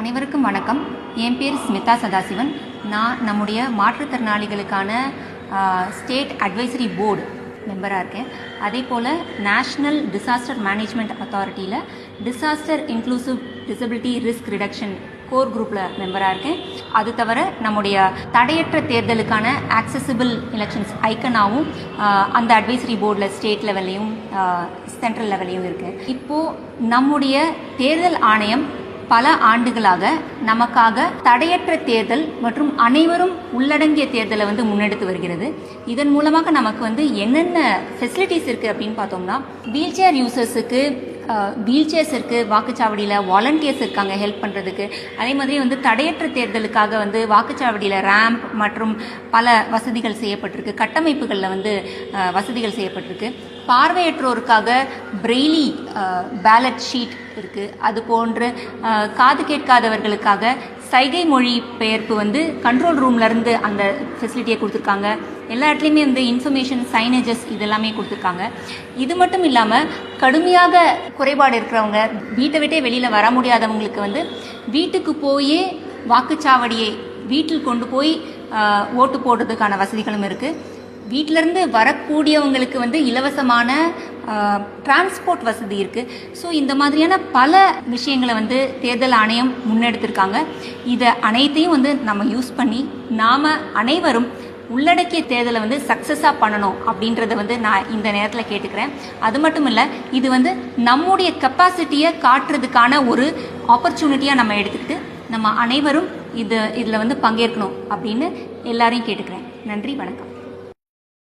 அனைவருக்கும் வணக்கம். என் பேர் ஸ்மிதா சதாசிவன். நான் நம்முடைய மாற்றுத்திறனாளிகளுக்கான ஸ்டேட் அட்வைசரி போர்டு மெம்பராக இருக்கேன். அதே போல் நேஷ்னல் டிசாஸ்டர் மேனேஜ்மெண்ட் அத்தாரிட்டியில் disaster inclusive disability risk reduction core குரூப்பில் மெம்பராக இருக்கேன். அது தவிர நம்முடைய தடையற்ற தேர்தலுக்கான ஆக்சசிபிள் எலெக்ஷன்ஸ் ஐக்கனாகவும் அந்த அட்வைசரி போர்டில் ஸ்டேட் லெவல்லையும் சென்ட்ரல் லெவல்லையும் இருக்குது. இப்போது நம்முடைய தேர்தல் ஆணையம் பல ஆண்டுகளாக நமக்காக தடையற்ற தேர்தல் மற்றும் அனைவரும் உள்ளடங்கிய தேர்தலை முன்னெடுத்து வருகிறது. இதன் மூலமாக நமக்கு என்னென்ன ஃபெசிலிட்டிஸ் இருக்குது அப்படின்னு பார்த்தோம்னா, வீல் சேர் யூசர்ஸுக்கு வீல் சேர்ஸ் இருக்குது, வாக்குச்சாவடியில் வாலண்டியர்ஸ் இருக்காங்க ஹெல்ப் பண்ணுறதுக்கு. அதே மாதிரி தடையற்ற தேர்தலுக்காக வாக்குச்சாவடியில் ரேம்ப் மற்றும் பல வசதிகள் செய்யப்பட்டிருக்கு, கட்டமைப்புகளில் வசதிகள் செய்யப்பட்டிருக்கு. பார்வையற்றோருக்காக பிரெய்லி பேலட் ஷீட் இருக்குது. அது போன்று காது கேட்காதவர்களுக்காக சைகை மொழி பெயர்ப்பு கண்ட்ரோல் ரூம்லேருந்து அந்த ஃபெசிலிட்டியை கொடுத்துருக்காங்க. எல்லா இடத்துலையுமே இன்ஃபர்மேஷன் சைனேஜஸ் இதெல்லாமே கொடுத்துருக்காங்க. இது மட்டும் இல்லாமல் கடுமையாக குறைபாடு இருக்கிறவங்க, வீட்டை விட்டே வெளியில் வர முடியாதவங்களுக்கு வீட்டுக்கு போயே வாக்குச்சாவடியை வீட்டில் கொண்டு போய் ஓட்டு போடுறதுக்கான வசதிகளும் இருக்குது. வீட்டிலேருந்து வரக்கூடியவங்களுக்கு இலவசமான டிரான்ஸ்போர்ட் வசதி இருக்குது. ஸோ இந்த மாதிரியான பல விஷயங்களை தேர்தல் ஆணையம் முன்னெடுத்திருக்காங்க. இதை அனைத்தையும் நம்ம யூஸ் பண்ணி நாம் அனைவரும் உள்ளடக்கிய தேர்தலை சக்ஸஸாக பண்ணணும் அப்படின்றத நான் இந்த நேரத்தில் கேட்டுக்கிறேன். அது மட்டும் இல்லை, இது நம்முடைய கெப்பாசிட்டியை காட்டுறதுக்கான ஒரு ஆப்பர்ச்சுனிட்டியாக நம்ம எடுத்துக்கிட்டு நம்ம அனைவரும் இதில் பங்கேற்கணும் அப்படின்னு எல்லாரையும் கேட்டுக்கிறேன். நன்றி, வணக்கம்.